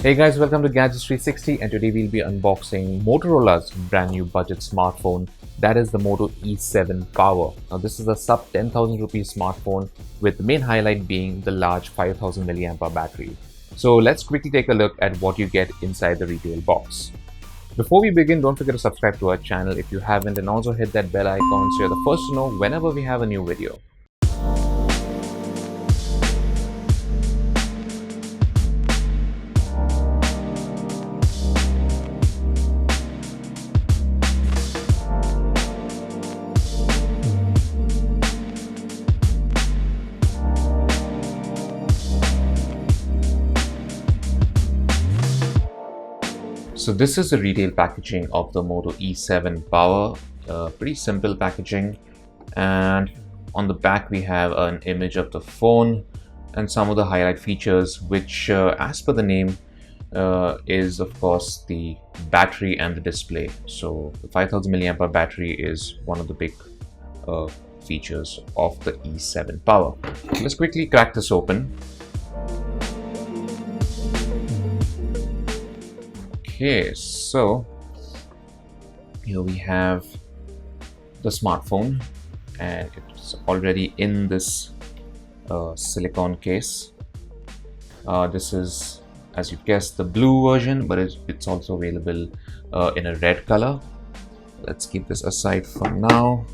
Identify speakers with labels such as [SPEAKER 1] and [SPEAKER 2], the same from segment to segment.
[SPEAKER 1] Hey guys, welcome to Gadgets 360, and today we'll be unboxing Motorola's brand new budget smartphone, that is the Moto E7 Power. Now this is a sub 10,000 rupees smartphone with the main highlight being the large 5000 mAh battery. So let's quickly take a look at what you get inside the retail box. Before we begin, don't forget to subscribe to our channel if you haven't, and also hit that bell icon so you're the first to know whenever we have a new video. So this is the retail packaging of the Moto E7 Power. Pretty simple packaging, and on the back we have an image of the phone and some of the highlight features, which as per the name is of course the battery and the display. So the 5000 mAh battery is one of the big features of the E7 Power. Let's quickly crack this open. Okay, so here we have the smartphone, and it's already in this silicone case. This is, as you guessed, the blue version, but it's also available in a red color. Let's keep this aside for now.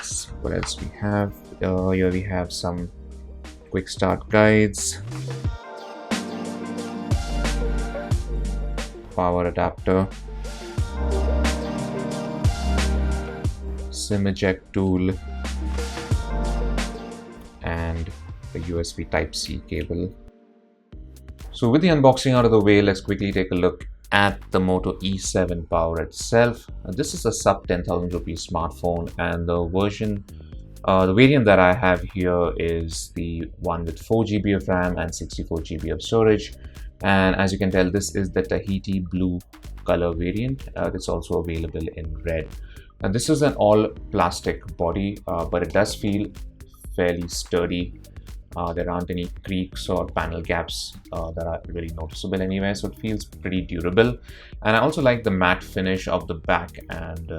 [SPEAKER 1] So what else we have? Here we have some quick start guides, power adapter, SIM eject tool, and the USB Type-C cable. So with the unboxing out of the way, let's quickly take a look at the Moto E7 Power itself. This is a sub 10,000 rupees smartphone, and the variant that I have here is the one with 4 GB of RAM and 64 GB of storage. And as you can tell, this is the Tahiti blue color variant. It's also available in red. And this is an all plastic body, but it does feel fairly sturdy. There aren't any creaks or panel gaps that are really noticeable anywhere, so it feels pretty durable. And I also like the matte finish of the back, and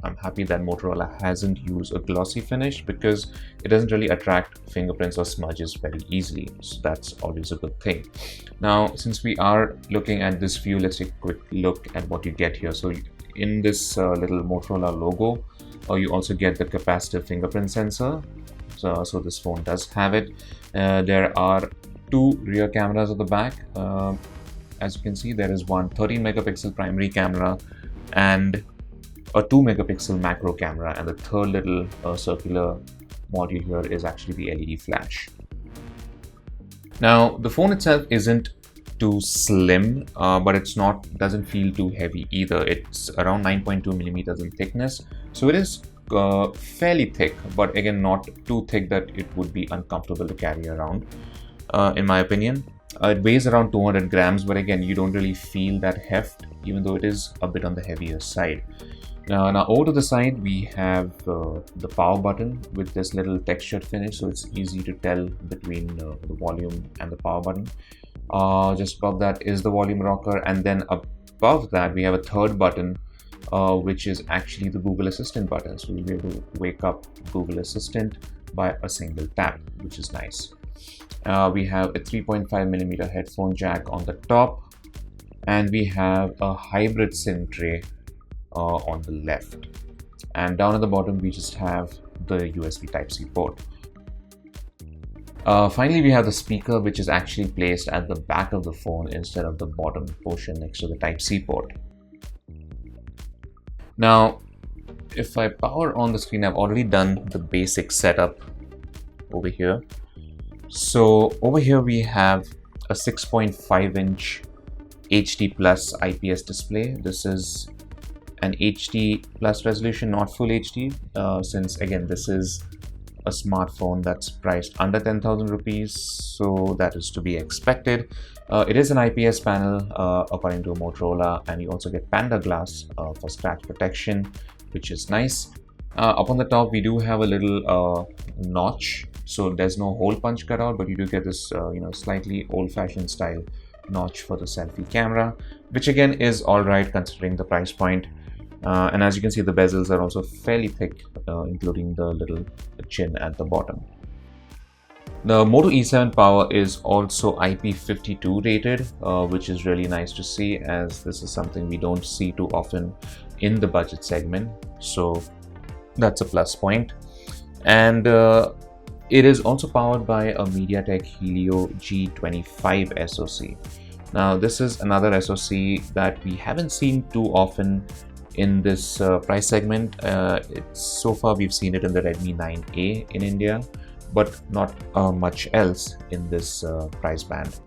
[SPEAKER 1] I'm happy that Motorola hasn't used a glossy finish, because it doesn't really attract fingerprints or smudges very easily. So that's always a good thing. Now, since we are looking at this view, let's take a quick look at what you get here. So in this little Motorola logo, you also get the capacitive fingerprint sensor. So this phone does have it. There are two rear cameras at the back. As you can see, there is one 13 megapixel primary camera and a 2 megapixel macro camera, and the third little circular module here is actually the LED flash. Now the phone itself isn't too slim, but doesn't feel too heavy either. It's around 9.2 millimeters in thickness, so it is fairly thick, but again not too thick that it would be uncomfortable to carry around, in my opinion. It weighs around 200 grams, but again you don't really feel that heft, even though it is a bit on the heavier side. Now over to the side we have the power button with this little textured finish, so it's easy to tell between the volume and the power button. Just above that is the volume rocker, and then above that we have a third button, which is actually the Google Assistant button. So we'll be able to wake up Google Assistant by a single tap, which is nice. We have a 3.5 millimeter headphone jack on the top, and we have a hybrid SIM tray on the left, and down at the bottom we just have the USB Type-C port. Finally, we have the speaker, which is actually placed at the back of the phone instead of the bottom portion next to the Type-C port. Now if I power on the screen, I've already done the basic setup over here. So over here we have a 6.5 inch HD plus IPS display. This is an HD plus resolution, not full HD, since again this is a smartphone that's priced under 10,000 rupees, so that is to be expected. It is an IPS panel according to Motorola, and you also get Panda glass for scratch protection, which is nice. Up on the top, we do have a little notch, so there's no hole punch cut out, but you do get this slightly old-fashioned style notch for the selfie camera, which again is all right considering the price point. And as you can see, the bezels are also fairly thick, including the little chin at the bottom. The Moto E7 Power is also IP52 rated, which is really nice to see, as this is something we don't see too often in the budget segment. So that's a plus point. And it is also powered by a MediaTek Helio G25 SoC. Now, this is another SoC that we haven't seen too often in this price segment. So far, we've seen it in the Redmi 9A in India, but not much else in this price band.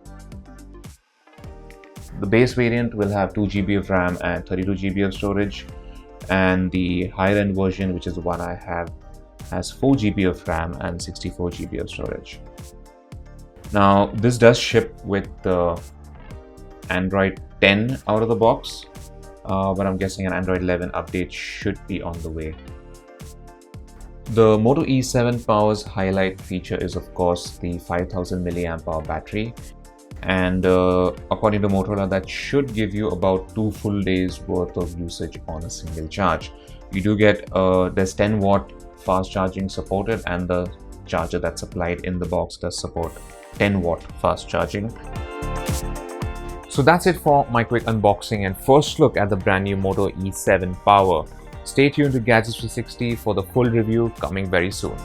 [SPEAKER 1] The base variant will have 2 GB of RAM and 32 GB of storage, and the higher end version, which is the one I have, has 4 GB of RAM and 64 GB of storage. Now, this does ship with Android 10 out of the box, but I'm guessing an Android 11 update should be on the way. The Moto E7 Power's highlight feature is, of course, the 5000 mAh battery, and according to Motorola, that should give you about 2 full days worth of usage on a single charge. You do get there's 10 watt fast charging supported, and the charger that's supplied in the box does support 10 watt fast charging. So that's it for my quick unboxing and first look at the brand new Moto E7 Power. Stay tuned to Gadgets 360 for the full review coming very soon.